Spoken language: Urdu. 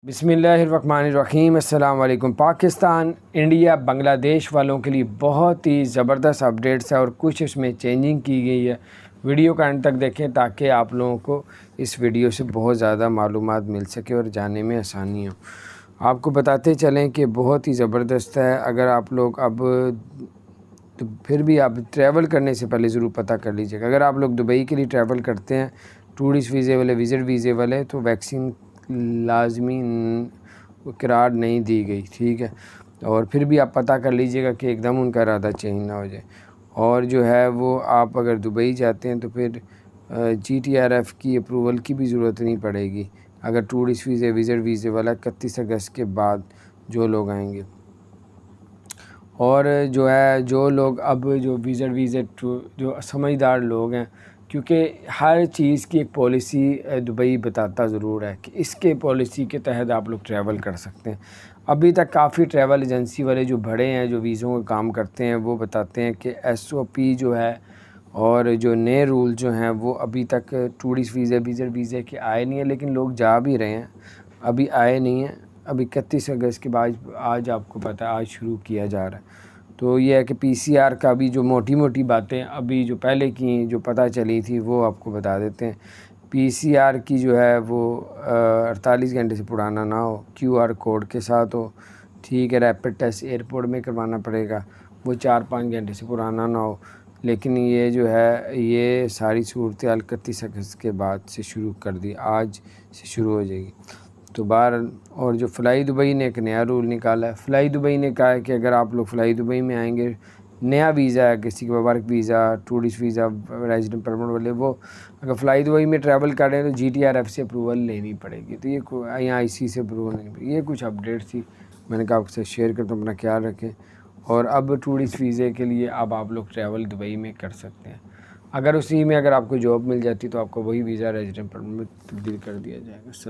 بسم اللہ الرحمن الرحیم۔ السلام علیکم۔ پاکستان، انڈیا، بنگلہ دیش والوں کے لیے بہت ہی زبردست اپڈیٹس ہے اور کچھ اس میں چینجنگ کی گئی ہے۔ ویڈیو کا اینڈ تک دیکھیں تاکہ آپ لوگوں کو اس ویڈیو سے بہت زیادہ معلومات مل سکے اور جاننے میں آسانی ہو۔ آپ کو بتاتے چلیں کہ بہت ہی زبردست ہے۔ اگر آپ لوگ اب تو پھر بھی آپ ٹریول کرنے سے پہلے ضرور پتہ کر لیجیے گا۔ اگر آپ لوگ دبئی کے لیے ٹریول کرتے ہیں، ٹورسٹ ویزے والے، وزٹ ویزے والے، تو ویکسین لازمی قرار نہیں دی گئی، ٹھیک ہے۔ اور پھر بھی آپ پتہ کر لیجیے گا کہ ایک دم ان کا ارادہ چینج نہ ہو جائے۔ اور جو ہے وہ آپ اگر دبئی جاتے ہیں تو پھر GTRF کی اپروول کی بھی ضرورت نہیں پڑے گی اگر ٹورسٹ ویزے، وزٹ ویزے والا 31 اگست کے بعد جو لوگ آئیں گے۔ اور جو ہے جو لوگ اب جو وزٹ ویزے جو سمجھدار لوگ ہیں، کیونکہ ہر چیز کی ایک پالیسی دبئی بتاتا ضرور ہے کہ اس کے پالیسی کے تحت آپ لوگ ٹریول کر سکتے ہیں۔ ابھی تک کافی ٹریول ایجنسی والے جو بڑے ہیں، جو ویزوں کا کام کرتے ہیں، وہ بتاتے ہیں کہ SOP جو ہے اور جو نئے رول جو ہیں وہ ابھی تک ٹورسٹ ویزے، وزٹ ویزے کے آئے نہیں ہیں، لیکن لوگ جا بھی رہے ہیں، ابھی آئے نہیں ہیں۔ ابھی 31 اگست کے بعد آج آپ کو پتہ ہے آج شروع کیا جا رہا ہے۔ تو یہ ہے کہ PCR کا بھی جو موٹی موٹی باتیں ابھی جو پہلے کی جو پتہ چلی تھی وہ آپ کو بتا دیتے ہیں۔ PCR کی جو ہے وہ 48 گھنٹے سے پرانا نہ ہو، QR کوڈ کے ساتھ ہو، ٹھیک ہے۔ ریپڈ ٹیسٹ ایئرپورٹ میں کروانا پڑے گا، وہ 4-5 گھنٹے سے پرانا نہ ہو۔ لیکن یہ جو ہے یہ ساری صورتحال 31 اگست کے بعد سے شروع کر دی، آج سے شروع ہو جائے گی تو اور جو فلائی دبئی نے ایک نیا رول نکالا ہے۔ فلائی دبئی نے کہا ہے کہ اگر آپ لوگ فلائی دبئی میں آئیں گے، نیا ویزا ہے کسی کے work visa, tourist visa, resident permit والے، وہ اگر فلائی دبئی میں ٹریول کر رہے ہیں تو GTRF سے اپروول لینی پڑے گی، تو یہ یہاں IC سے اپروول نہیں پڑے گی۔ یہ کچھ اپڈیٹ تھی، میں نے کہا آپ کے ساتھ شیئر کرتا ہوں، اپنا خیال رکھیں۔ اور اب ٹورسٹ ویزے کے لیے اب آپ لوگ ٹریول دبئی میں کر سکتے ہیں۔ اگر اسی میں اگر آپ کو جاب مل جاتی تو آپ کو وہی ویزا ریزیڈنٹ پرمٹ میں تبدیل کر دیا جائے گا۔